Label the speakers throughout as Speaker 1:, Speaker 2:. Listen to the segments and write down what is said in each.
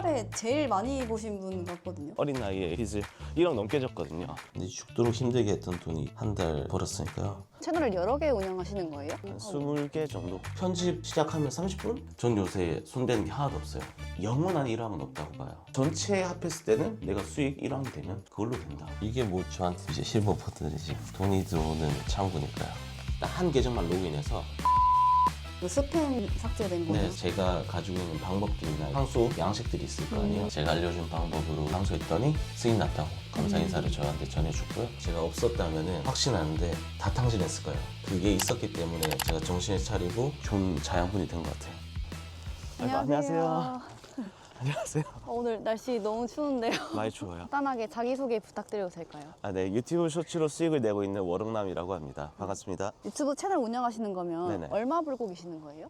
Speaker 1: 달에 제일 많이 보신 분 같거든요.
Speaker 2: 어린 나이에 빚을 1억 넘게 졌거든요.
Speaker 3: 근데 죽도록 힘들게 했던 돈이 한 달 벌었으니까요.
Speaker 1: 채널을 여러 개 운영하시는 거예요?
Speaker 2: 한 20개 정도?
Speaker 3: 편집 시작하면 30분? 전 요새 손대는 게 하나도 없어요. 영원한 일함은 없다고 봐요. 전체 합했을 때는 내가 수익 1억이 되면 그걸로 된다. 이게 뭐 저한테 이제 실버 버튼이지. 돈이 들어오는 창구니까요. 딱 한 계정만 로그인해서
Speaker 1: 그 스팸 삭제된 거예요?
Speaker 3: 네, 제가 가지고 있는 방법들이나 향수 양식들이 있을 거 아니에요. 제가 알려준 방법으로 향수했더니 승인 났다고 감사 인사를 저한테 전해줬고요. 제가 없었다면 확신하는데 다 탕진했을 거예요. 그게 있었기 때문에 제가 정신을 차리고 좋은 자양분이 된 것 같아요.
Speaker 2: 아이고, 안녕하세요. 안녕하세요.
Speaker 1: 오늘 날씨 너무 추운데요.
Speaker 2: 많이 추워요.
Speaker 1: 간단하게 자기소개 부탁드려도 될까요?
Speaker 2: 네, 유튜브 쇼츠로 수익을 내고 있는 워릉남이라고 합니다. 반갑습니다.
Speaker 1: 유튜브 채널 운영하시는 거면
Speaker 2: 네네.
Speaker 1: 얼마 벌고 계시는 거예요?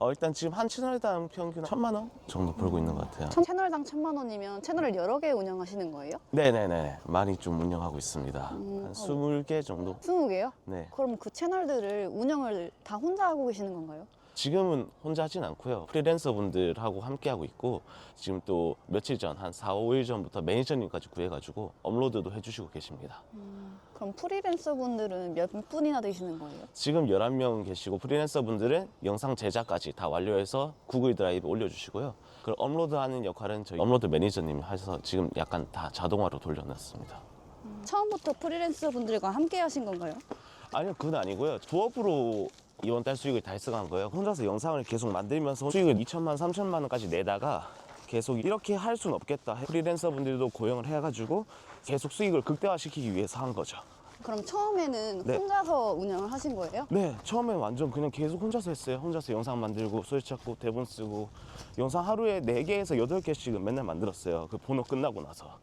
Speaker 2: 일단 지금 한 채널당 평균 1,000만 원 정도 벌고 있는 것 같아요.
Speaker 1: 채널당 1,000만 원이면 채널을 여러 개 운영하시는 거예요?
Speaker 2: 네네네. 많이 좀 운영하고 있습니다. 한 20개 정도?
Speaker 1: 20개요?
Speaker 2: 네.
Speaker 1: 그럼 그 채널들을 운영을 다 혼자 하고 계시는 건가요?
Speaker 2: 지금은 혼자 하진 않고요. 프리랜서 분들하고 함께 하고 있고, 지금 또 며칠 전, 한 4, 5일 전부터 매니저님까지 구해가지고 업로드도 해주시고 계십니다.
Speaker 1: 그럼 프리랜서 분들은 몇 분이나 되시는 거예요?
Speaker 2: 지금 11명 계시고, 프리랜서 분들은 영상 제작까지 다 완료해서 구글 드라이브 올려주시고요. 그걸 업로드하는 역할은 저희 업로드 매니저님이 하셔서 지금 약간 다 자동화로 돌려놨습니다.
Speaker 1: 처음부터 프리랜서 분들과 함께 하신 건가요?
Speaker 2: 아니요, 그건 아니고요. 부업으로 이번 달 수익을 달성한 거예요. 혼자서 영상을 계속 만들면서 수익을 2천만, 3천만 원까지 내다가 계속 이렇게 할 수는 없겠다. 프리랜서 분들도 고용을 해가지고 계속 수익을 극대화시키기 위해서 한 거죠.
Speaker 1: 그럼 처음에는
Speaker 2: 네.
Speaker 1: 혼자서 운영을 하신 거예요?
Speaker 2: 네, 처음엔 완전 그냥 계속 혼자서 했어요. 혼자서 영상 만들고 소리 찾고 대본 쓰고 영상 하루에 4개에서 8개씩은 맨날 만들었어요. 그 본업 끝나고 나서.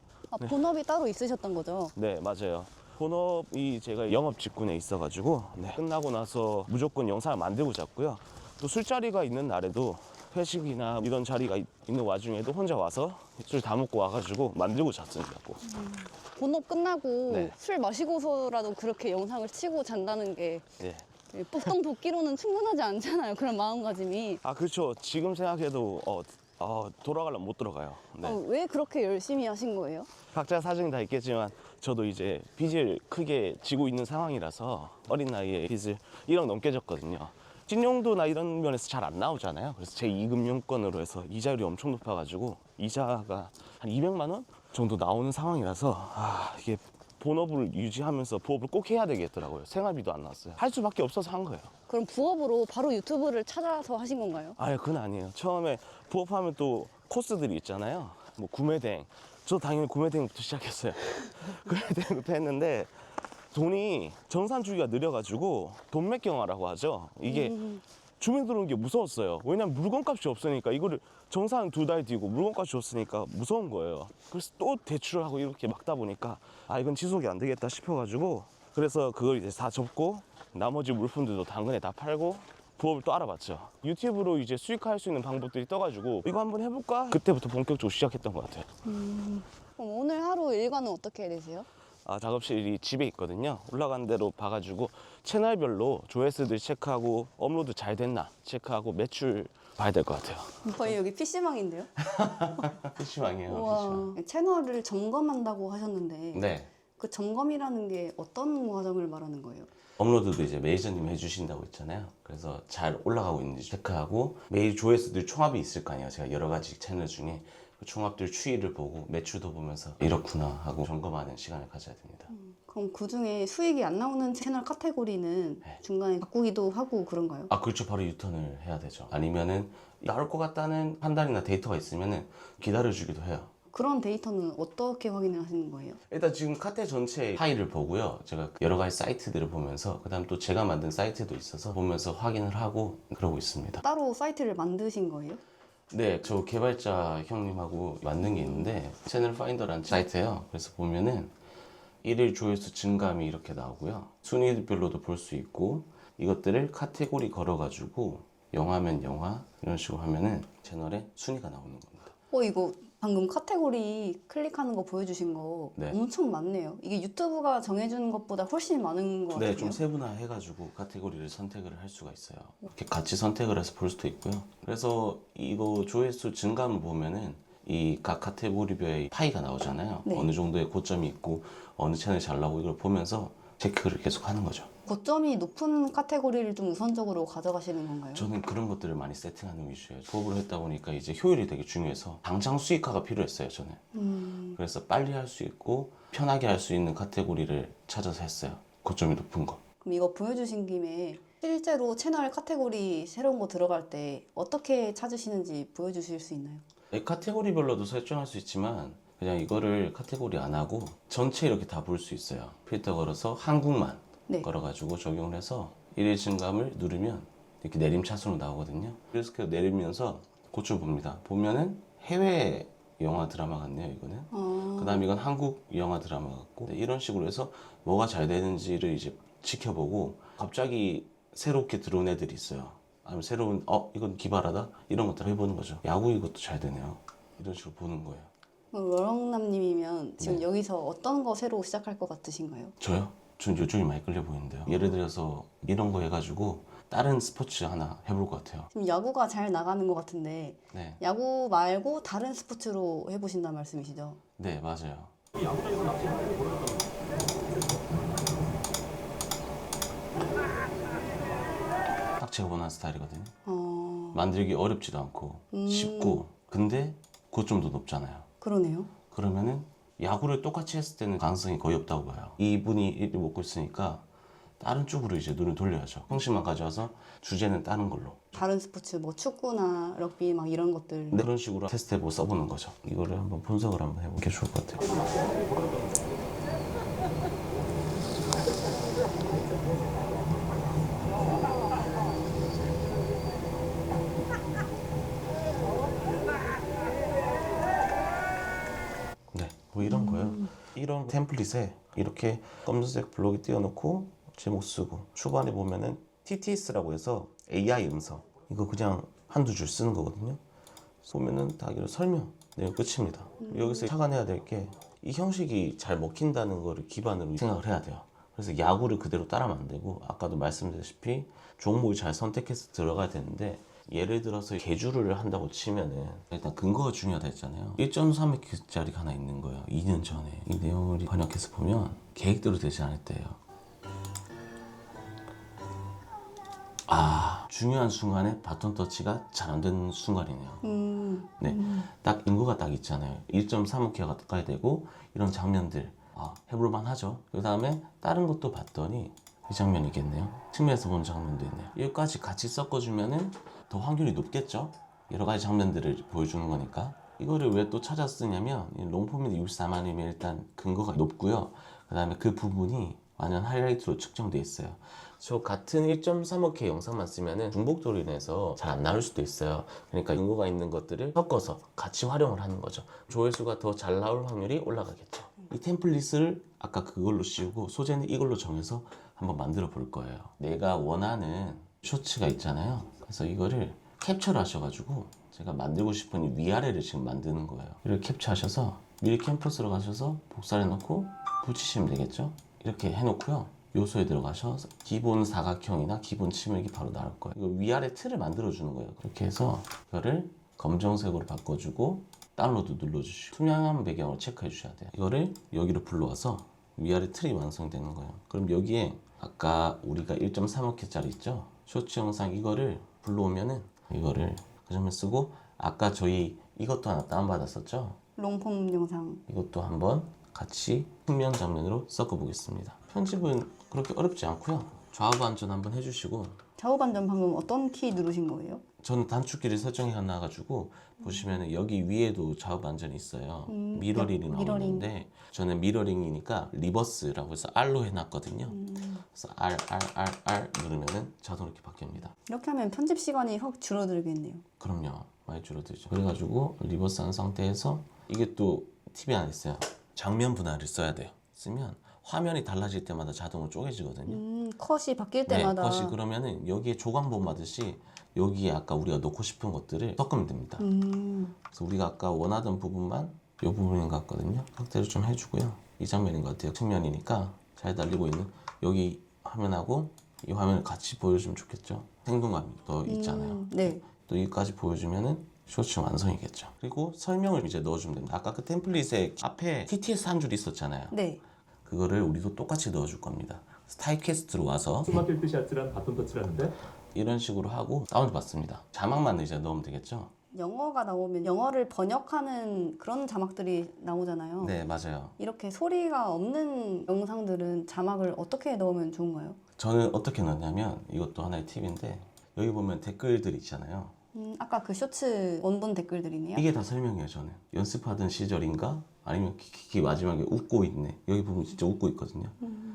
Speaker 1: 본업이 따로 있으셨던 거죠?
Speaker 2: 네, 맞아요. 본업이 제가 영업 직군에 있어가지고 끝나고 나서 무조건 영상을 만들고 잤고요. 또 술자리가 있는 날에도 회식이나 이런 자리가 있는 와중에도 혼자 와서 술 다 먹고 와가지고 만들고 잤으니까.
Speaker 1: 본업 끝나고
Speaker 2: 네.
Speaker 1: 술 마시고서라도 그렇게 영상을 치고 잔다는 게
Speaker 2: 예.
Speaker 1: 보통 도끼로는 충분하지 않잖아요. 그런 마음가짐이.
Speaker 2: 아, 그렇죠. 지금 생각해도 돌아가려면 못 들어가요. 네.
Speaker 1: 왜 그렇게 열심히 하신 거예요?
Speaker 2: 각자 사정이 다 있겠지만 저도 이제 빚을 크게 지고 있는 상황이라서 어린 나이에 빚을 1억 넘게 졌거든요. 신용도나 이런 면에서 잘 안 나오잖아요. 그래서 제2금융권으로 해서 이자율이 엄청 높아가지고 이자가 한 200만 원 정도 나오는 상황이라서 이게 본업을 유지하면서 부업을 꼭 해야 되겠더라고요. 생활비도 안 나왔어요. 할 수밖에 없어서 한 거예요.
Speaker 1: 그럼 부업으로 바로 유튜브를 찾아서 하신 건가요?
Speaker 2: 그건 아니에요. 처음에 부업하면 또 코스들이 있잖아요. 뭐 구매대행. 저 당연히 구매대행부터 시작했어요. 구매대행부터 했는데 돈이 정산 주기가 느려가지고 돈맥경화라고 하죠. 이게 주문 들어오는 게 무서웠어요. 왜냐면 물건값이 없으니까 이거를 정산 2달 뒤고 물건값이 없으니까 무서운 거예요. 그래서 또 대출을 하고 이렇게 막다 보니까 이건 지속이 안 되겠다 싶어가지고 그래서 그걸 이제 다 접고 나머지 물품들도 당근에 다 팔고 부업을 또 알아봤죠. 유튜브로 이제 수익할 수 있는 방법들이 떠가지고 이거 한번 해볼까? 그때부터 본격적으로 시작했던 것 같아요.
Speaker 1: 그럼 오늘 하루 일과는 어떻게 되세요?
Speaker 2: 작업실이 집에 있거든요. 올라간 대로 봐가지고 채널별로 조회수들 체크하고 업로드 잘 됐나 체크하고 매출 봐야 될 것 같아요.
Speaker 1: 거의 여기 PC방인데요?
Speaker 3: PC방이에요.
Speaker 1: 우와. 채널을 점검한다고 하셨는데
Speaker 3: 네.
Speaker 1: 그 점검이라는 게 어떤 과정을 말하는 거예요?
Speaker 3: 업로드도 이제 매니저님이 해주신다고 했잖아요. 그래서 잘 올라가고 있는지 체크하고 매일 조회수들 총합이 있을 거 아니에요. 제가 여러 가지 채널 중에 그 총합들 추이를 보고 매출도 보면서 이렇구나 하고 점검하는 시간을 가져야 됩니다.
Speaker 1: 그럼 그 중에 수익이 안 나오는 채널 카테고리는
Speaker 3: 네.
Speaker 1: 중간에 바꾸기도 하고 그런가요?
Speaker 3: 그렇죠. 바로 유턴을 해야 되죠. 아니면은 나올 것 같다는 판단이나 데이터가 있으면은 기다려주기도 해요.
Speaker 1: 그런 데이터는 어떻게 확인을 하시는 거예요?
Speaker 3: 일단 지금 카테 전체 파일을 보고요. 제가 여러 가지 사이트들을 보면서 그다음 또 제가 만든 사이트도 있어서 보면서 확인을 하고 그러고 있습니다.
Speaker 1: 따로 사이트를 만드신 거예요?
Speaker 3: 네, 저 개발자 형님하고 만든 게 있는데 채널 파인더라는 사이트예요. 그래서 보면은 일일 조회수 증감이 이렇게 나오고요. 순위별로도 볼 수 있고 이것들을 카테고리 걸어가지고 영화면 영화 이런 식으로 하면은 채널에 순위가 나오는 겁니다.
Speaker 1: 이거 방금 카테고리 클릭하는 거 보여주신 거
Speaker 3: 네.
Speaker 1: 엄청 많네요. 이게 유튜브가 정해주는 것보다 훨씬 많은 거 같아요.
Speaker 3: 네, 좀 세분화해가지고 카테고리를 선택을 할 수가 있어요. 이렇게 같이 선택을 해서 볼 수도 있고요. 그래서 이거 조회수 증감을 보면은 이 각 카테고리별의 파이가 나오잖아요.
Speaker 1: 네.
Speaker 3: 어느 정도의 고점이 있고 어느 채널이 잘 나오고 이걸 보면서 체크를 계속 하는 거죠.
Speaker 1: 고점이 높은 카테고리를 좀 우선적으로 가져가시는 건가요?
Speaker 3: 저는 그런 것들을 많이 세팅하는 위주예요. 부업을 했다 보니까 이제 효율이 되게 중요해서 당장 수익화가 필요했어요, 저는. 그래서 빨리 할 수 있고 편하게 할 수 있는 카테고리를 찾아서 했어요. 고점이 높은 거.
Speaker 1: 그럼 이거 보여주신 김에 실제로 채널 카테고리 새로운 거 들어갈 때 어떻게 찾으시는지 보여주실 수 있나요?
Speaker 3: 이 카테고리별로도 설정할 수 있지만 그냥 이거를 카테고리 안 하고 전체 이렇게 다 볼 수 있어요. 필터 걸어서 한국만
Speaker 1: 네.
Speaker 3: 걸어가지고 적용을 해서 일일 증감을 누르면 이렇게 내림차순으로 나오거든요. 그래서 그 내리면서 고점 봅니다. 보면은 해외 영화 드라마 같네요, 이거는. 그 다음에 이건 한국 영화 드라마 같고 이런 식으로 해서 뭐가 잘 되는지를 이제 지켜보고 갑자기 새롭게 들어온 애들이 있어요. 아니면 새로운 이건 기발하다 이런 것들 해보는 거죠. 야구 이것도 잘 되네요. 이런 식으로 보는 거예요.
Speaker 1: 러렁남님이면 지금
Speaker 3: 네.
Speaker 1: 여기서 어떤 거 새로 시작할 것 같으신가요?
Speaker 3: 저요? 전 요즘이 많이 끌려 보이는데요. 예를 들어서 이런 거 해가지고 다른 스포츠 하나 해볼 것 같아요.
Speaker 1: 지금 야구가 잘 나가는 것 같은데
Speaker 3: 네,
Speaker 1: 야구 말고 다른 스포츠로 해보신다는 말씀이시죠?
Speaker 3: 네 맞아요. 딱 제가 원하는 스타일이거든요. 만들기 어렵지도 않고 쉽고 근데 고점도 높잖아요.
Speaker 1: 그러네요.
Speaker 3: 그러면은 야구를 똑같이 했을 때는 가능성이 거의 없다고 봐요. 이분이 이를 먹고 있으니까 다른 쪽으로 이제 눈을 돌려야죠. 형식만 가져와서 주제는 다른 걸로.
Speaker 1: 다른 스포츠 뭐 축구나 럭비 막 이런 것들
Speaker 3: 그런 식으로 테스트해보고 써보는 거죠. 이거를 한번 분석을 한번 해보는 게 좋을 것 같아요. 네, 뭐 이런 거예요. 이런 템플릿에 이렇게 검은색 블록이 띄워놓고 제목 쓰고 초반에 보면은 TTS라고 해서 AI 음성 이거 그냥 한두 줄 쓰는 거거든요. 보면은 다 이런 설명 내용 끝입니다. 여기서 착안해야 될 게 이 형식이 잘 먹힌다는 거를 기반으로 생각을 해야 돼요. 그래서 야구를 그대로 따라하면 안 되고 아까도 말씀드렸다시피 종목을 잘 선택해서 들어가야 되는데 예를 들어서 개주를 한다고 치면은 일단 근거가 중요하다 했잖아요. 1.3X짜리가 하나 있는 거예요. 2년 전에 이 내용을 번역해서 보면 계획대로 되지 않았대요. 중요한 순간에 바톤 터치가 잘 안 되는 순간이네요. 네, 딱 근거가 딱 있잖아요. 1.35K가 가까이 되고 이런 장면들 해볼만 하죠. 그 다음에 다른 것도 봤더니 이 장면이겠네요. 측면에서 본 장면도 있네요. 여기까지 같이 섞어주면은 더 확률이 높겠죠. 여러 가지 장면들을 보여주는 거니까. 이거를 왜 또 찾아 쓰냐면 롱폼인데 64만이면 일단 근거가 높고요. 그 다음에 그 부분이 완전 하이라이트로 측정돼 있어요. 저 같은 1.35K 영상만 쓰면은 중복도로 인해서 잘 안 나올 수도 있어요. 그러니까 근거가 있는 것들을 섞어서 같이 활용을 하는 거죠. 조회수가 더 잘 나올 확률이 올라가겠죠. 이 템플릿을 아까 그걸로 씌우고 소재는 이걸로 정해서 한번 만들어 볼 거예요. 내가 원하는 쇼츠가 있잖아요. 그래서 이거를 캡처를 하셔가지고 제가 만들고 싶은 이 위아래를 지금 만드는 거예요. 이렇게 캡처하셔서 미리 캠퍼스로 가셔서 복사를 해놓고 붙이시면 되겠죠. 이렇게 해놓고요. 요소에 들어가셔서 기본 사각형이나 기본 치맥이 바로 나올 거예요. 이거 위아래 틀을 만들어 주는 거예요. 그렇게 해서 이거를 검정색으로 바꿔주고 다운로드 눌러주시고 투명한 배경으로 체크해 주셔야 돼요. 이거를 여기로 불러와서 위아래 틀이 완성되는 거예요. 그럼 여기에 아까 우리가 1.35K짜리 있죠? 쇼츠 영상 이거를 불러오면은 이거를 그 점을 쓰고 아까 저희 이것도 하나 다운받았었죠?
Speaker 1: 롱폼 영상
Speaker 3: 이것도 한번 같이 측면 장면으로 섞어 보겠습니다. 편집은 그렇게 어렵지 않고요. 좌우 반전 한번 해주시고
Speaker 1: 좌우 반전 방금 어떤 키 누르신 거예요?
Speaker 3: 저는 단축키를 설정해 놔가지고 보시면 여기 위에도 좌우 반전이 있어요. 미러링이
Speaker 1: 미러링.
Speaker 3: 나오는데 저는 미러링이니까 리버스라고 해서 R로 해놨거든요. 그래서 R 누르면은 자동으로 이렇게 바뀝니다.
Speaker 1: 이렇게 하면 편집 시간이 확 줄어들겠네요.
Speaker 3: 그럼요, 많이 줄어들죠. 그래가지고 리버스한 상태에서 이게 또 팁이 하나 있어요. 장면 분할을 써야 돼요. 쓰면 화면이 달라질 때마다 자동으로 쪼개지거든요.
Speaker 1: 컷이 바뀔
Speaker 3: 네,
Speaker 1: 때마다
Speaker 3: 컷이 그러면은 여기에 조각본 받듯이 여기에 아까 우리가 넣고 싶은 것들을 섞으면 됩니다. 그래서 우리가 아까 원하던 부분만 이 부분인 것 같거든요. 확대를 좀 해주고요. 이 장면인 것 같아요. 측면이니까 잘 달리고 있는 여기 화면하고 이 화면을 같이 보여주면 좋겠죠. 생동감이 더 있잖아요.
Speaker 1: 네.
Speaker 3: 또 여기까지 보여주면은 쇼츠 완성이겠죠. 그리고 설명을 이제 넣어주면 됩니다. 아까 그 템플릿에 앞에 TTS 한 줄 있었잖아요.
Speaker 1: 네.
Speaker 3: 그거를 우리도 똑같이 넣어줄 겁니다. 타입캐스트로 와서
Speaker 4: 숨막힐 듯이 아찔한 바톤 터치라는데
Speaker 3: 이런 식으로 하고 다운을 받습니다. 자막만 이제 넣으면 되겠죠.
Speaker 1: 영어가 나오면 영어를 번역하는 그런 자막들이 나오잖아요.
Speaker 3: 네, 맞아요.
Speaker 1: 이렇게 소리가 없는 영상들은 자막을 어떻게 넣으면 좋은가요?
Speaker 3: 저는 어떻게 넣냐면 이것도 하나의 팁인데 여기 보면 댓글들 있잖아요.
Speaker 1: 아까 그 쇼츠 원본 댓글들이네요.
Speaker 3: 이게 다 설명이에요. 저는 연습하던 시절인가 아니면 키키키 마지막에 웃고 있네. 여기 보면 진짜 웃고 있거든요.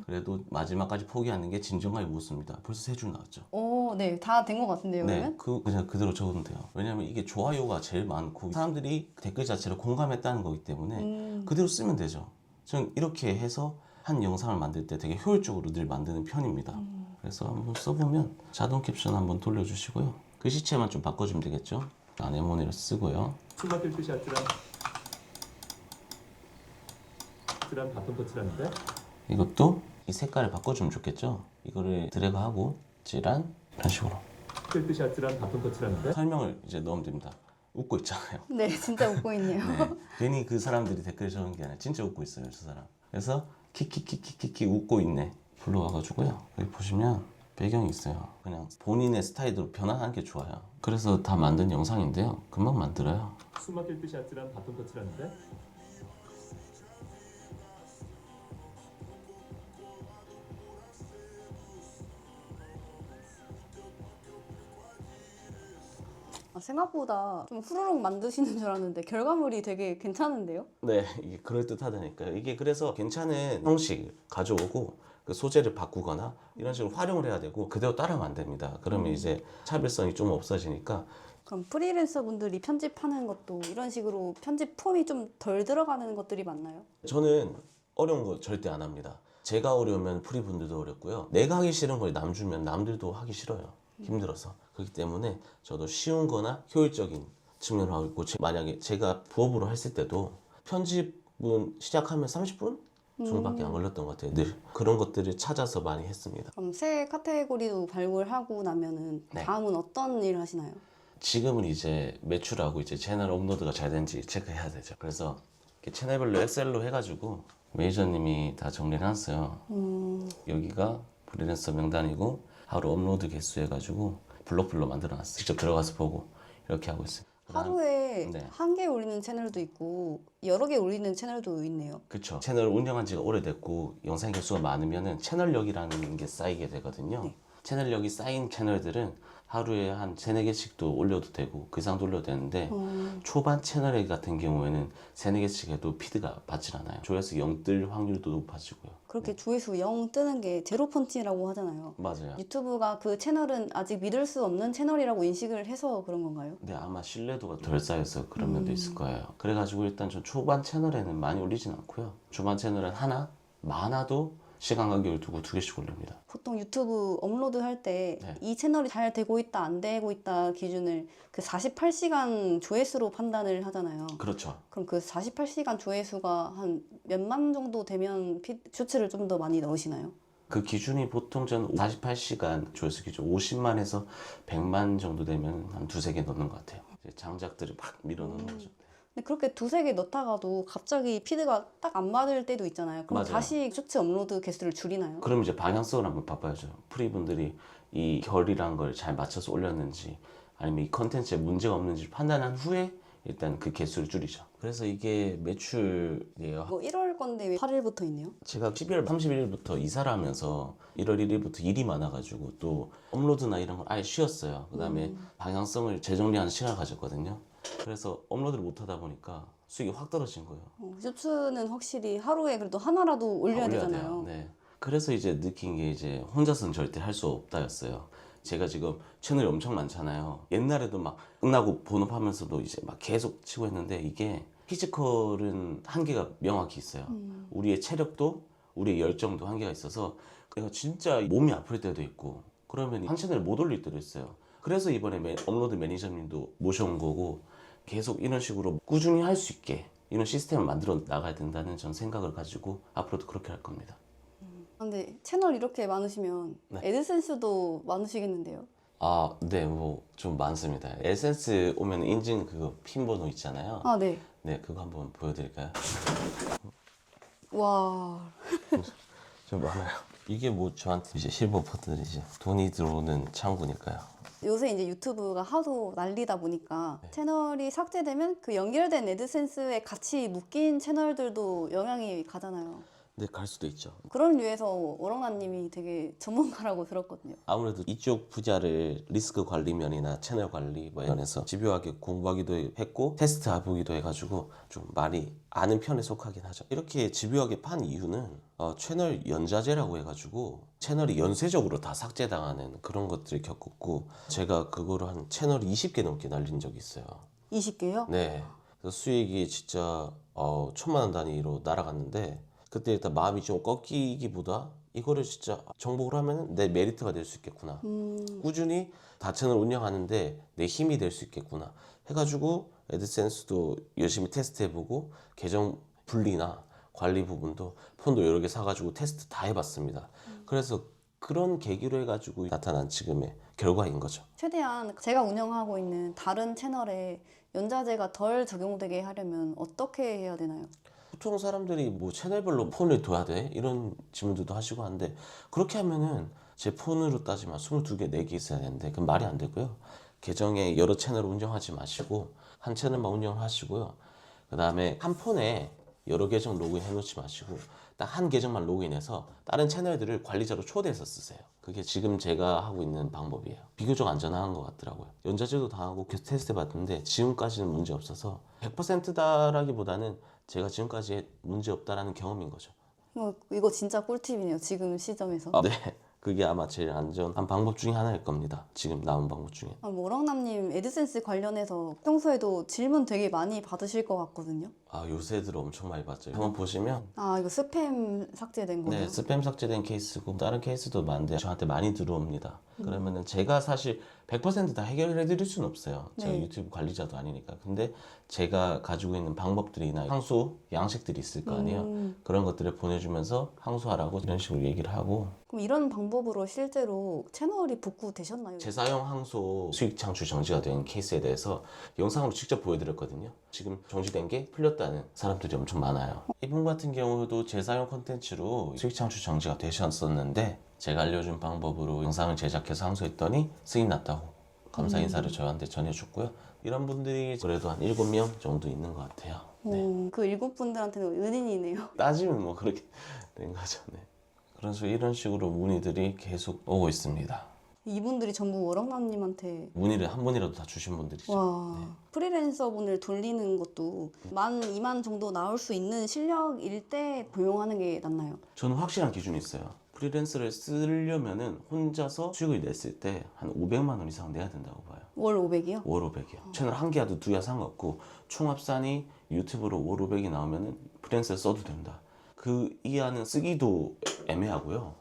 Speaker 3: 그래도 마지막까지 포기하는 게 진정감이 묻습니다. 벌써 3줄 나왔죠.
Speaker 1: 오, 네, 다 된 것 같은데요,
Speaker 3: 네,
Speaker 1: 그러면?
Speaker 3: 그냥 그대로 적으면 돼요. 왜냐면 이게 좋아요가 제일 많고 사람들이 댓글 자체를 공감했다는 거기 때문에 그대로 쓰면 되죠. 저는 이렇게 해서 한 영상을 만들 때 되게 효율적으로 늘 만드는 편입니다. 그래서 한번 써보면 자동 캡션 한번 돌려주시고요. 글씨체만 좀 바꿔주면 되겠죠. 아네모네를 쓰고요.
Speaker 4: 숨막힐 듯이 아찔한 바톤 터치라는데
Speaker 3: 이것도 이 색깔을 바꿔주면 좋겠죠. 이거를 드래그하고 찌란 이런 식으로
Speaker 4: 힐 듯이 아찔한 바톤 터치라는데
Speaker 3: 설명을 이제 넣으면 됩니다. 웃고 있잖아요.
Speaker 1: 네, 진짜 웃고 있네요.
Speaker 3: 네. 괜히 그 사람들이 댓글 적은 게 아니라 진짜 웃고 있어요, 저 사람. 그래서 키키키키키키 웃고 있네 불러와가지고요. 여기 보시면 배경이 있어요. 그냥 본인의 스타일대로 변화하는 게 좋아요. 그래서 다 만든 영상인데요. 금방 만들어요.
Speaker 4: 숨막힐 듯이 아찔한 바톤 터치라는데
Speaker 1: 생각보다 좀 후루룩 만드시는 줄 알았는데 결과물이 되게 괜찮은데요?
Speaker 3: 네, 이게 그럴듯하다니까요. 이게 그래서 괜찮은 형식 가져오고 그 소재를 바꾸거나 이런 식으로 활용을 해야 되고 그대로 따르면 안 됩니다. 그러면 이제 차별성이 좀 없어지니까
Speaker 1: 그럼 프리랜서 분들이 편집하는 것도 이런 식으로 편집 폼이 좀 덜 들어가는 것들이 많나요?
Speaker 3: 저는 어려운 거 절대 안 합니다. 제가 어려우면 프리분들도 어렵고요. 내가 하기 싫은 걸 남 주면 남들도 하기 싫어요. 힘들어서. 그렇기 때문에 저도 쉬운 거나 효율적인 측면을 하고 있고 만약에 제가 부업으로 했을 때도 편집은 시작하면 30분 정도밖에 안 걸렸던 것 같아요. 늘 그런 것들을 찾아서 많이 했습니다.
Speaker 1: 그럼 새 카테고리도 발굴하고 나면은
Speaker 3: 네.
Speaker 1: 다음은 어떤 일을 하시나요?
Speaker 3: 지금은 이제 매출하고 이제 채널 업로드가 잘 되는지 체크해야 되죠. 그래서 이렇게 채널별로 엑셀로 해가지고 매니저님이 다 정리를 해놨어요. 여기가 프리랜서 명단이고 하루 업로드 개수 해가지고 블록별로 만들어놨어요. 직접 들어가서 보고 이렇게 하고 있어요.
Speaker 1: 하루에
Speaker 3: 네.
Speaker 1: 한 개 올리는 채널도 있고 여러 개 올리는 채널도 있네요.
Speaker 3: 그렇죠. 채널 운영한 지가 오래됐고 영상 개수가 많으면 채널력이라는 게 쌓이게 되거든요.
Speaker 1: 네.
Speaker 3: 채널력이 쌓인 채널들은 하루에 한 3-4개씩도 올려도 되고 그 이상도 올려도 되는데 초반 채널 같은 경우에는 3-4개씩 해도 피드가 받질 않아요. 조회수 0 뜰 확률도 높아지고요.
Speaker 1: 그렇게 조회수 0 뜨는 게 제로 펀치라고 하잖아요.
Speaker 3: 맞아요.
Speaker 1: 유튜브가 그 채널은 아직 믿을 수 없는 채널이라고 인식을 해서 그런 건가요?
Speaker 3: 근데 아마 신뢰도가 덜 쌓여서 그런 면도 있을 거예요. 그래가지고 일단 전 초반 채널에는 많이 올리진 않고요. 초반 채널은 하나, 많아도 시간 간격을 두고 2개씩 올립니다.
Speaker 1: 보통 유튜브 업로드 할 때 이
Speaker 3: 네.
Speaker 1: 채널이 잘 되고 있다 안 되고 있다 기준을 그 48시간 조회수로 판단을 하잖아요.
Speaker 3: 그렇죠.
Speaker 1: 그럼 그 48시간 조회수가 한 몇만 정도 되면 쇼츠를 좀 더 많이 넣으시나요?
Speaker 3: 그 기준이 보통 전 48시간 조회수 기준 50만에서 100만 정도 되면 한 2-3개 넣는 것 같아요. 이제 장작들을 막 밀어넣는 거죠.
Speaker 1: 근데 그렇게 2-3개 넣다가도 갑자기 피드가 딱 안 맞을 때도 있잖아요. 그럼
Speaker 3: 맞아요.
Speaker 1: 다시 쇼츠 업로드 개수를 줄이나요?
Speaker 3: 그럼 이제 방향성을 한번 바꿔야죠. 프리분들이 이 결이란 걸 잘 맞춰서 올렸는지 아니면 이 컨텐츠에 문제가 없는지 판단한 후에 일단 그 개수를 줄이죠. 그래서 이게 매출이에요.
Speaker 1: 이거 1월 건데 왜 8일부터 있네요?
Speaker 3: 제가 12월 31일부터 이사를 하면서 1월 1일부터 일이 많아가지고 또 업로드나 이런 걸 아예 쉬었어요. 그 다음에 방향성을 재정리하는 시간을 가졌거든요. 그래서 업로드를 못하다 보니까 수익이 확 떨어진 거예요.
Speaker 1: 쇼츠는 확실히 하루에 그래도 하나라도 올려야
Speaker 3: 돼요.
Speaker 1: 되잖아요.
Speaker 3: 네. 그래서 이제 느낀 게 이제 혼자서는 절대 할 수 없다였어요. 제가 지금 채널이 엄청 많잖아요. 옛날에도 막 끝나고 본업하면서도 이제 막 계속 치고 했는데 이게 피지컬은 한계가 명확히 있어요. 우리의 체력도 우리의 열정도 한계가 있어서 내가 진짜 몸이 아플 때도 있고 그러면 한 채널을 못 올릴 때도 있어요. 그래서 이번에 업로드 매니저님도 모셔온 거고 계속 이런 식으로 꾸준히 할 수 있게 이런 시스템을 만들어 나가야 된다는 전 생각을 가지고 앞으로도 그렇게 할 겁니다.
Speaker 1: 근데 채널 이렇게 많으시면
Speaker 3: 네.
Speaker 1: 애드센스도 많으시겠는데요?
Speaker 3: 아, 네, 뭐 좀 많습니다. 에센스 오면 인증 그거 핀 번호 있잖아요.
Speaker 1: 아, 네.
Speaker 3: 네, 그거 한번 보여드릴까요?
Speaker 1: 와,
Speaker 3: 좀 많아요. 이게 뭐 저한테 이제 실버 버튼이죠. 돈이 들어오는 창구니까요.
Speaker 1: 요새 이제 유튜브가 하도 난리다 보니까
Speaker 3: 네.
Speaker 1: 채널이 삭제되면 그 연결된 애드센스에 같이 묶인 채널들도 영향이 가잖아요.
Speaker 3: 네, 갈 수도 있죠.
Speaker 1: 그런 류에서 오렁나님이 되게 전문가라고 들었거든요.
Speaker 3: 아무래도 이쪽 분야를 리스크 관리면이나 채널 관리 뭐 면에서 집요하게 공부하기도 했고 테스트 해보기도 해가지고 좀 많이 아는 편에 속하긴 하죠. 이렇게 집요하게 판 이유는 채널 연자제라고 해가지고 채널이 연쇄적으로 다 삭제당하는 그런 것들을 겪었고 제가 그거를 한 채널이 20개 넘게 날린 적이 있어요.
Speaker 1: 20개요?
Speaker 3: 네. 그래서 수익이 진짜 천만 원 단위로 날아갔는데 그때 일단 마음이 좀 꺾이기보다 이거를 진짜 정복을 하면 내 메리트가 될 수 있겠구나. 꾸준히 다채널 운영하는데 내 힘이 될 수 있겠구나. 해가지고 애드센스도 열심히 테스트해보고 계정 분리나 관리 부분도 폰도 여러 개 사가지고 테스트 다 해봤습니다. 그래서 그런 계기로 해가지고 나타난 지금의 결과인 거죠.
Speaker 1: 최대한 제가 운영하고 있는 다른 채널에 연자제가 덜 적용되게 하려면 어떻게 해야 되나요?
Speaker 3: 보통 사람들이 뭐 채널별로 폰을 둬야 돼? 이런 질문들도 하시고 하는데 그렇게 하면은 제 폰으로 따지면 22개, 4개 있어야 되는데 그건 말이 안 되고요. 계정에 여러 채널을 운영하지 마시고 한 채널만 운영을 하시고요. 그 다음에 한 폰에 여러 계정 로그인 해놓지 마시고 딱 한 계정만 로그인해서 다른 채널들을 관리자로 초대해서 쓰세요. 그게 지금 제가 하고 있는 방법이에요. 비교적 안전한 것 같더라고요. 연자제도 당하고 계속 테스트 해봤는데 지금까지는 문제 없어서 100%다라기보다는 제가 지금까지 문제 없다라는 경험인 거죠.
Speaker 1: 이거 진짜 꿀팁이네요. 지금 시점에서.
Speaker 3: 네, 그게 아마 제일 안전한 방법 중에 하나일 겁니다. 지금 나온 방법 중에.
Speaker 1: 오렁남님 애드센스 관련해서 평소에도 질문 되게 많이 받으실 것 같거든요.
Speaker 3: 아, 요새 들어 엄청 많이 봤죠. 한번 보시면
Speaker 1: 아, 이거 스팸 삭제된 거예요?
Speaker 3: 네, 스팸 삭제된 케이스고 다른 케이스도 많은데 저한테 많이 들어옵니다. 그러면은 제가 사실 100%다 해결해 드릴 수는 없어요. 제가
Speaker 1: 네.
Speaker 3: 유튜브 관리자도 아니니까. 근데 제가 가지고 있는 방법들이나 향수, 양식들이 있을 거 아니에요. 그런 것들을 보내주면서 항소하라고 이런 식으로 얘기를 하고
Speaker 1: 그럼 이런 방법으로 실제로 채널이 복구되셨나요?
Speaker 3: 재사용 항소 수익 창출 정지가 된 케이스에 대해서 영상으로 직접 보여드렸거든요. 지금 정지된 게 풀렸다는 사람들이 엄청 많아요. 이분 같은 경우도 재사용 콘텐츠로 수익 창출 정지가 되셨었는데 제가 알려준 방법으로 영상을 제작해서 항소했더니 승인 났다고 감사 인사를 저한테 전해줬고요. 이런 분들이 그래도 한 7명 정도 있는 것 같아요. 네.
Speaker 1: 그 7분들한테는 은인이네요.
Speaker 3: 따지면 뭐 그렇게 된 거죠. 네. 그래서 이런 식으로 문의들이 계속 오고 있습니다.
Speaker 1: 이분들이 전부 오렁남님한테
Speaker 3: 문의를 한 번이라도 다 주신 분들이죠.
Speaker 1: 와, 프리랜서분을 돌리는 것도 2만 정도 나올 수 있는 실력일 때 고용하는 게 낫나요?
Speaker 3: 저는 확실한 기준이 있어요. 프리랜서를 쓰려면은 혼자서 수익을 냈을 때 한 500만 원 이상 내야 된다고 봐요.
Speaker 1: 월 500이요?
Speaker 3: 월 500이요. 채널 한 개야도 두 개야 상관없고 총합산이 유튜브로 월 500이 나오면은 프리랜서 써도 된다. 그 이하는 쓰기도 애매하고요.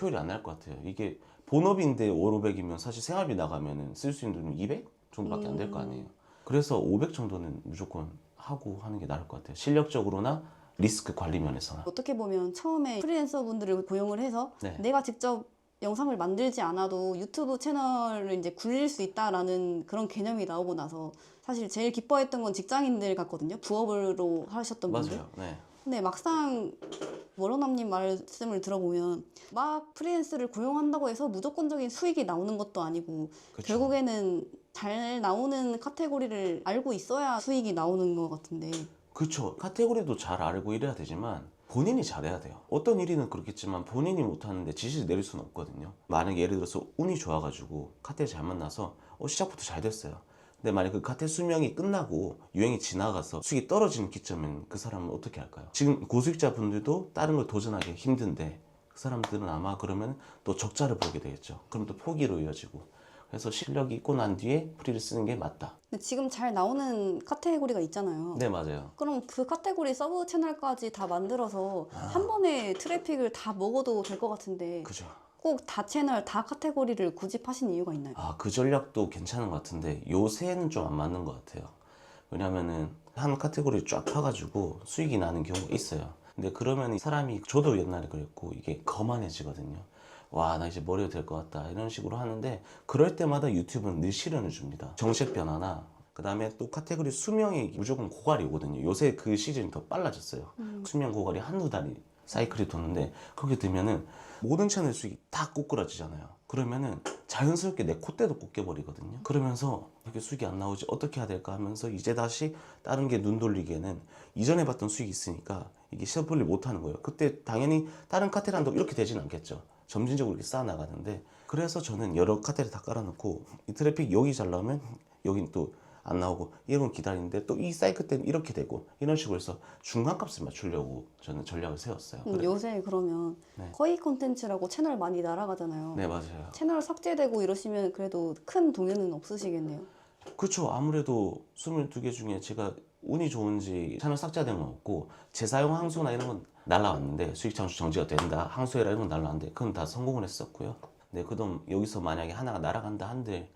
Speaker 3: 효율이 안 날 것 같아요. 이게 본업인데 월 500이면 사실 생활비 나가면은 쓸 수 있는 돈이 200 정도밖에 안 될 거 아니에요. 그래서 500 정도는 무조건 하고 하는 게 나을 것 같아요. 실력적으로나 리스크 관리 면에서나.
Speaker 1: 어떻게 보면 처음에 프리랜서 분들을 고용을 해서
Speaker 3: 네.
Speaker 1: 내가 직접 영상을 만들지 않아도 유튜브 채널을 이제 굴릴 수 있다라는 그런 개념이 나오고 나서 사실 제일 기뻐했던 건 직장인들 같거든요. 부업으로 하셨던 분들.
Speaker 3: 맞아요. 네.
Speaker 1: 근데 막상 워런남님 말씀을 들어보면 막 프리랜서를 고용한다고 해서 무조건적인 수익이 나오는 것도 아니고
Speaker 3: 그쵸.
Speaker 1: 결국에는 잘 나오는 카테고리를 알고 있어야 수익이 나오는 것 같은데
Speaker 3: 그렇죠. 카테고리도 잘 알고 이래야 되지만 본인이 잘해야 돼요. 어떤 일이는 그렇겠지만 본인이 못하는데 지시를 내릴 수는 없거든요. 만약에 예를 들어서 운이 좋아가지고 카테를 잘 만나서 시작부터 잘 됐어요. 근데 만약 그 카테 수명이 끝나고 유행이 지나가서 수익이 떨어지는 기점엔 그 사람은 어떻게 할까요? 지금 고수익자 분들도 다른 걸 도전하기 힘든데 그 사람들은 아마 그러면 또 적자를 보게 되겠죠. 그럼 또 포기로 이어지고 그래서 실력이 있고 난 뒤에 프리를 쓰는 게 맞다.
Speaker 1: 근데 지금 잘 나오는 카테고리가 있잖아요.
Speaker 3: 네, 맞아요.
Speaker 1: 그럼 그 카테고리 서브 채널까지 다 만들어서 한 번에 트래픽을 다 먹어도 될 것 같은데
Speaker 3: 그죠.
Speaker 1: 꼭 다 채널, 다 카테고리를 구집하신 이유가 있나요?
Speaker 3: 그 전략도 괜찮은 것 같은데 요새는 좀 안 맞는 것 같아요. 왜냐면은 한 카테고리 쫙 파가지고 수익이 나는 경우가 있어요. 근데 그러면 사람이 저도 옛날에 그랬고 이게 거만해지거든요. 와, 나 이제 머리가 될 것 같다 이런 식으로 하는데, 그럴 때마다 유튜브는 늘 시련을 줍니다. 정책 변화나 그 다음에 또 카테고리 수명이 무조건 고갈이 오거든요. 요새 그 시즌이 더 빨라졌어요. 수명 고갈이 한두 달이 사이클이 도는데, 그렇게 되면은 모든 채널 수익이 다 꼬꾸라지잖아요. 그러면은 자연스럽게 내 콧대도 꽂혀버리거든요. 그러면서 이렇게 수익이 안 나오지, 어떻게 해야 될까 하면서 이제 다시 다른 게 눈 돌리기에는 이전에 봤던 수익이 있으니까 이게 시험 분리 못 하는 거예요. 그때 당연히 다른 카테를 한다고 이렇게 되진 않겠죠. 점진적으로 이렇게 쌓아 나가는데, 그래서 저는 여러 카테를 다 깔아놓고 이 트래픽 여기 잘 나오면 여긴 또 안 나오고 이런 걸 기다리는데, 또 이 사이클 때는 이렇게 되고 이런 식으로 해서 중간값을 맞추려고 저는 전략을 세웠어요.
Speaker 1: 요새 그러면
Speaker 3: 네.
Speaker 1: 허위 콘텐츠라고 채널 많이 날아가잖아요.
Speaker 3: 네, 맞아요.
Speaker 1: 채널 삭제되고 이러시면 그래도 큰 동요는 없으시겠네요.
Speaker 3: 그렇죠. 아무래도 22개 중에 제가 운이 좋은지 채널 삭제된 건 없고, 재사용 항소나 이런 건 날라왔는데, 수익 창출 정지가 된다, 항소해라 이런 건 날라왔는데 그건 다 성공을 했었고요. 네, 그다음 여기서 만약에 하나가 날아간다 한들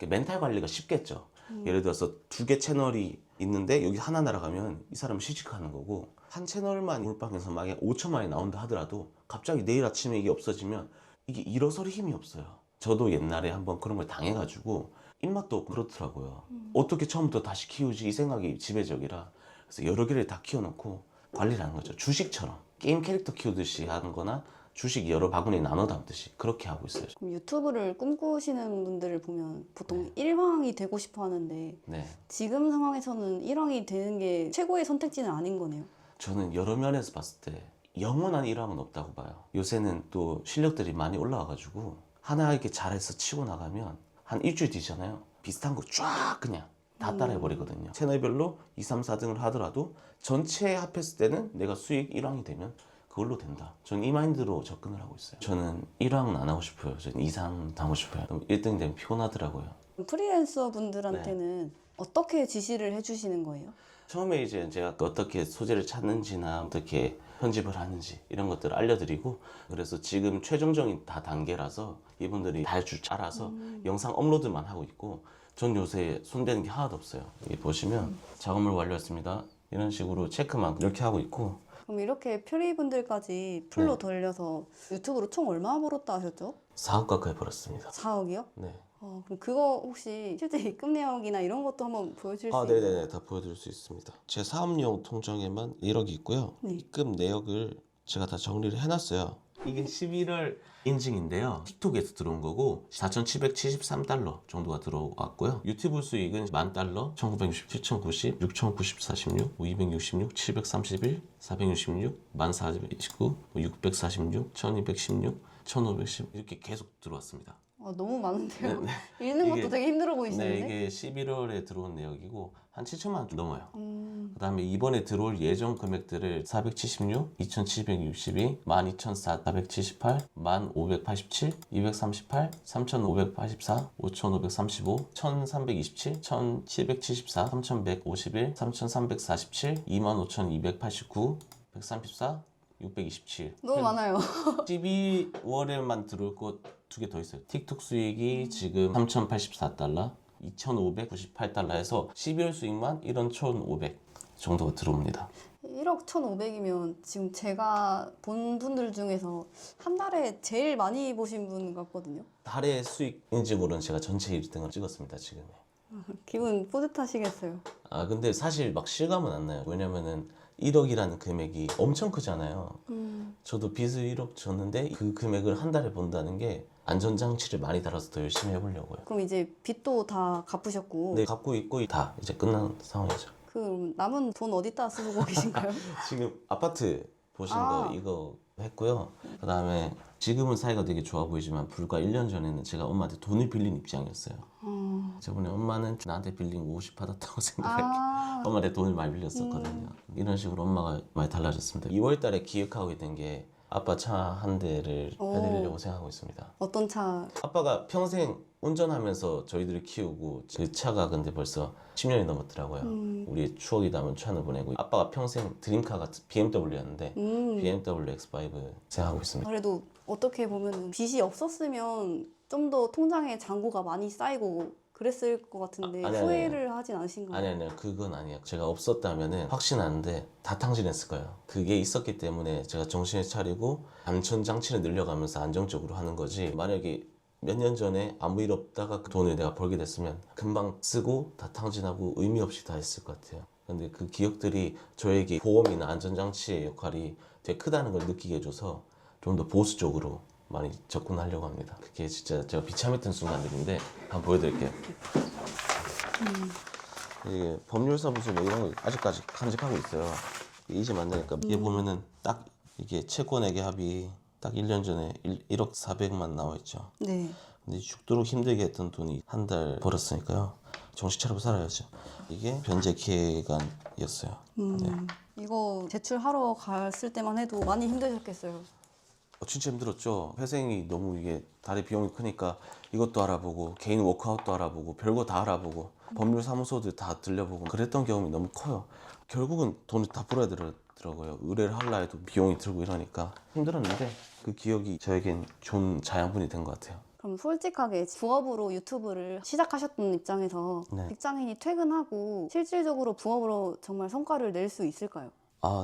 Speaker 3: 멘탈 관리가 쉽겠죠. 예를 들어서 2개 채널이 있는데 여기 하나 날아가면 이 사람은 취직하는 거고, 한 채널만 몰빵해서 만약에 5천만이 나온다 하더라도 갑자기 내일 아침에 이게 없어지면 이게 일어설 힘이 없어요. 저도 옛날에 한번 그런 걸 당해가지고 입맛도 없고 그렇더라고요. 어떻게 처음부터 다시 키우지 이 생각이 지배적이라, 그래서 여러 개를 다 키워놓고 관리를 하는 거죠. 주식처럼 게임 캐릭터 키우듯이 하는 거나 주식 여러 바구니에 나눠 담듯이 그렇게 하고 있어요.
Speaker 1: 그럼 유튜브를 꿈꾸시는 분들을 보면 보통 일왕이 되고 싶어 하는데
Speaker 3: 네,
Speaker 1: 지금 상황에서는 일왕이 되는 게 최고의 선택지는 아닌 거네요.
Speaker 3: 저는 여러 면에서 봤을 때 영원한 일왕은 없다고 봐요. 요새는 또 실력들이 많이 올라와가지고 하나 이렇게 잘해서 치고 나가면 한 일주일 뒤잖아요. 비슷한 거 쫙 그냥 다 따라해버리거든요. 채널별로 2, 3, 4등을 하더라도 전체에 합했을 때는 내가 수익 1왕이 되면 그걸로 된다. 저는 이 마인드로 접근을 하고 있어요. 저는 1왕은 안 하고 싶어요. 저는 2, 3 하고 싶어요. 1등 되면 피곤하더라고요.
Speaker 1: 프리랜서 분들한테는 어떻게 지시를 해주시는 거예요?
Speaker 3: 처음에 이제 제가 어떻게 소재를 찾는지나 어떻게 편집을 하는지 이런 것들을 알려드리고, 그래서 지금 최종적인 다 단계라서 이분들이 다 할 줄 알아서 영상 업로드만 하고 있고, 전 요새 손대는 게 하나도 없어요. 여기 보시면 작업물 완료했습니다. 이런 식으로 체크만 이렇게 하고 있고.
Speaker 1: 그럼 이렇게 프리분들까지 풀로
Speaker 3: 네.
Speaker 1: 돌려서 유튜브로 총 얼마 벌었다 하셨죠?
Speaker 3: 4억 가까이 벌었습니다.
Speaker 1: 4억이요?
Speaker 3: 네.
Speaker 1: 그럼 그거 혹시 실제 입금 내역이나 이런 것도 한번 보여줄 수 있나요?
Speaker 3: 네네네, 다 보여드릴 수 있습니다. 제 사업용 통장에만 1억이 있고요.
Speaker 1: 네.
Speaker 3: 입금 내역을 제가 다 정리를 해놨어요. 이게 11월 인증인데요. 틱톡에서 들어온 거고 4,773달러 정도가 들어왔고요. 유튜브 수익은 10,000달러, 1,960, 7,090, 6,090, 46, 266, 731, 466, 1429, 646, 1,216, 1,510 이렇게 계속 들어왔습니다.
Speaker 1: 너무 많은데요?
Speaker 3: 네,
Speaker 1: 읽는 것도
Speaker 3: 이게-
Speaker 1: 되게 힘들어 보이시는데?
Speaker 3: 네, 이게 11월에 들어온 내역이고 한 7천만 원 좀 넘어요.
Speaker 1: 음,
Speaker 3: 그 다음에 이번에 들어올 예정 금액들을 476, 2762, 12400, 478, 1587, 238, 3584, 5535, 1327, 1774, 3151, 3347, 25289, 134, 627.
Speaker 1: 너무 많아요.
Speaker 3: 12월에만 들어올 것 2개 더 있어요. 틱톡 수익이 지금 3,084달러, 2,598달러에서 12월 수익만 1,500 정도가 들어옵니다.
Speaker 1: 1억 1,500이면 지금 제가 본 분들 중에서 한 달에 제일 많이 보신 분 같거든요.
Speaker 3: 달의 수익 인증으로는 제가 전체 1등을 찍었습니다, 지금.
Speaker 1: 기분 뿌듯하시겠어요.
Speaker 3: 근데 사실 막 실감은 안 나요. 왜냐면은 1억이라는 금액이 엄청 크잖아요. 저도 빚을 1억 줬는데 그 금액을 한 달에 본다는 게 안전장치를 많이 달아서 더 열심히 해보려고요.
Speaker 1: 그럼 이제 빚도 다 갚으셨고
Speaker 3: 네, 갖고 있고 다 이제 끝난 상황이죠.
Speaker 1: 그 남은 돈 어디다 쓰고 계신가요?
Speaker 3: 지금 아파트 보신
Speaker 1: 아.
Speaker 3: 거 이거 했고요. 그 다음에 지금은 사이가 되게 좋아 보이지만 불과 1년 전에는 제가 엄마한테 돈을 빌린 입장이었어요. 저번에 엄마는 나한테 빌린 거 50 받았다고 생각할게.
Speaker 1: 아,
Speaker 3: 엄마한테 돈을 많이 빌렸었거든요. 이런 식으로 엄마가 많이 달라졌습니다. 2월 달에 기획하고 있는 게 아빠 차 한 대를
Speaker 1: 오.
Speaker 3: 해드리려고 생각하고 있습니다.
Speaker 1: 어떤 차?
Speaker 3: 아빠가 평생 운전하면서 저희들을 키우고 그 차가 근데 벌써 10년이 넘었더라고요. 우리의 추억이 담은 차를 보내고 아빠가 평생 드림카가 BMW였는데 BMW X5 생각하고 있습니다.
Speaker 1: 그래도 어떻게 보면 빚이 없었으면 좀 더 통장에 잔고가 많이 쌓이고 그랬을 것 같은데
Speaker 3: 아니,
Speaker 1: 후회를 하진 않으신가요?
Speaker 3: 아니요. 그건 아니에요. 제가 없었다면은 확신하는데 다 탕진했을 거예요. 그게 있었기 때문에 제가 정신을 차리고 안전장치를 늘려가면서 안정적으로 하는 거지. 만약에 몇 년 전에 아무 일 없다가 그 돈을 내가 벌게 됐으면 금방 쓰고 다 탕진하고 의미 없이 다 했을 것 같아요. 근데 그 기억들이 저에게 보험이나 안전장치의 역할이 되게 크다는 걸 느끼게 해줘서 좀 더 보수적으로 많이 접근하려고 합니다. 그게 진짜 제가 비참했던 순간들인데 한번 보여드릴게요. 이게 법률사무소 뭐 이런 거 아직까지 간직하고 있어요. 이제 만드니까 이게 보면은 딱 이게 채권액의 합이 딱 1년 전에 1억 400만 나와 있죠.
Speaker 1: 네.
Speaker 3: 근데 죽도록 힘들게 했던 돈이 한 달 벌었으니까요. 정신 차리고 살아야죠. 이게 변제 기간이었어요. 네.
Speaker 1: 이거 제출하러 갔을 때만 해도 많이 힘드셨겠어요.
Speaker 3: 진짜 힘들었죠. 회생이 너무 이게 다리 비용이 크니까 이것도 알아보고 개인 워크아웃도 알아보고 별거 다 알아보고 법률 사무소들 다 들려보고 그랬던 경험이 너무 커요. 결국은 돈을 다 풀어야 되더라고요. 의뢰를 하려 해도 비용이 들고 이러니까 힘들었는데 그 기억이 저에겐 좋은 자양분이 된 것 같아요.
Speaker 1: 그럼 솔직하게 부업으로 유튜브를 시작하셨던 입장에서
Speaker 3: 네.
Speaker 1: 직장인이 퇴근하고 실질적으로 부업으로 정말 성과를 낼 수 있을까요?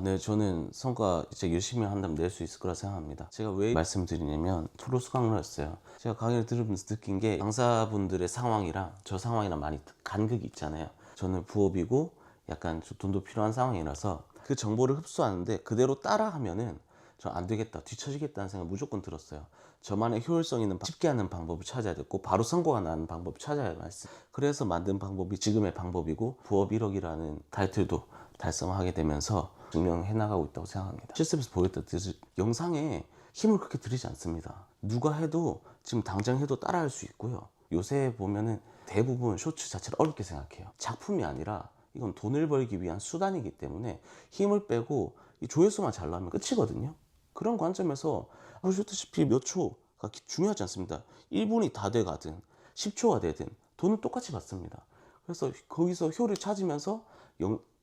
Speaker 3: 네, 저는 성과 진짜 열심히 한다면 낼 수 있을 거라 생각합니다. 제가 왜 말씀드리냐면 프로스 강로였어요. 제가 강의를 들으면서 느낀 게 강사분들의 상황이랑 저 상황이랑 많이 간극이 있잖아요. 저는 부업이고 약간 좀 돈도 필요한 상황이라서 그 정보를 흡수하는데 그대로 따라하면은 저 안 되겠다, 뒤처지겠다는 생각 무조건 들었어요. 저만의 효율성 있는 쉽게 하는 방법을 찾아야 됐고 바로 성과가 나는 방법을 찾아야 했어요. 그래서 만든 방법이 지금의 방법이고 부업 1억이라는 타이틀도 달성하게 되면서 증명해 나가고 있다고 생각합니다. 실습에서 보였듯이 영상에 힘을 그렇게 들이지 않습니다. 누가 해도 지금 당장 해도 따라할 수 있고요. 요새 보면은 대부분 쇼츠 자체를 어렵게 생각해요. 작품이 아니라 이건 돈을 벌기 위한 수단이기 때문에 힘을 빼고 이 조회수만 잘 나오면 끝이거든요. 그런 관점에서 보셨다시피 몇 초가 중요하지 않습니다. 1분이 다 돼가든 10초가 되든 돈은 똑같이 받습니다. 그래서 거기서 효를 찾으면서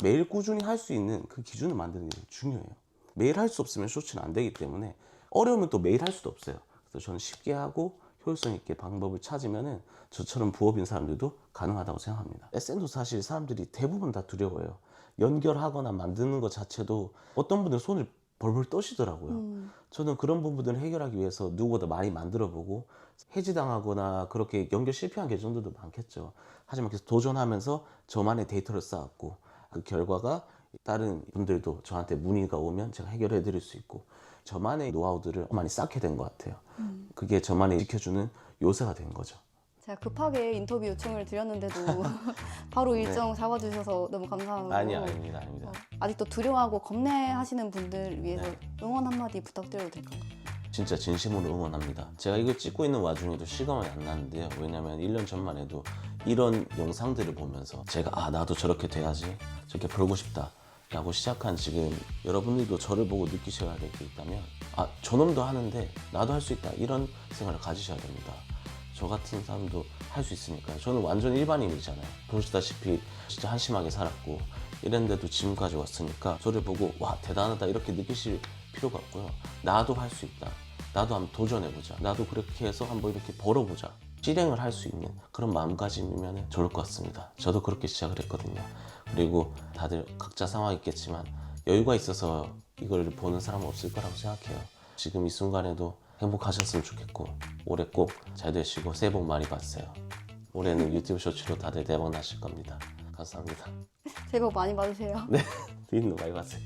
Speaker 3: 매일 꾸준히 할 수 있는 그 기준을 만드는 게 중요해요. 매일 할 수 없으면 쇼츠는 안 되기 때문에 어려우면 또 매일 할 수도 없어요. 그래서 저는 쉽게 하고 효율성 있게 방법을 찾으면은 저처럼 부업인 사람들도 가능하다고 생각합니다. SN도 사실 사람들이 대부분 다 두려워요. 연결하거나 만드는 것 자체도 어떤 분들 손을 벌벌 떠시더라고요. 저는 그런 부분들을 해결하기 위해서 누구보다 많이 만들어보고 해지당하거나 그렇게 연결 실패한 계정들도 많겠죠. 하지만 계속 도전하면서 저만의 데이터를 쌓았고 그 결과가 다른 분들도 저한테 문의가 오면 제가 해결해 드릴 수 있고 저만의 노하우들을 많이 쌓게 된 것 같아요. 그게 저만이 지켜주는 요새가 된 거죠.
Speaker 1: 제가 급하게 인터뷰 요청을 드렸는데도 바로 일정 잡아주셔서 너무 감사하고
Speaker 3: 아닙니다.
Speaker 1: 아직도 두려워하고 겁내하시는 분들 위해서
Speaker 3: 네.
Speaker 1: 응원 한마디 부탁드려도 될까요?
Speaker 3: 진짜 진심으로 응원합니다. 제가 이걸 찍고 있는 와중에도 실감이 안 나는데요. 왜냐면 1년 전만 해도 이런 영상들을 보면서 제가 나도 저렇게 돼야지, 저렇게 벌고 싶다 라고 시작한 지금 여러분들도 저를 보고 느끼셔야 될 게 있다면 저놈도 하는데 나도 할 수 있다 이런 생각을 가지셔야 됩니다. 저 같은 사람도 할 수 있으니까요. 저는 완전 일반인이잖아요. 보시다시피 진짜 한심하게 살았고 이랬는데도 지금까지 왔으니까 저를 보고 와 대단하다 이렇게 느끼실 필요가 없고요. 나도 할 수 있다. 나도 한번 도전해보자. 나도 그렇게 해서 한번 이렇게 벌어보자. 실행을 할 수 있는 그런 마음가짐이면 좋을 것 같습니다. 저도 그렇게 시작을 했거든요. 그리고 다들 각자 상황이 있겠지만 여유가 있어서 이걸 보는 사람은 없을 거라고 생각해요. 지금 이 순간에도 행복하셨으면 좋겠고 올해 꼭 잘 되시고 새해 복 많이 받으세요. 올해는 유튜브 쇼츠로 다들 대박 나실 겁니다. 감사합니다.
Speaker 1: 새해 복 많이 받으세요.
Speaker 3: 네, 빈도 많이 받으세요.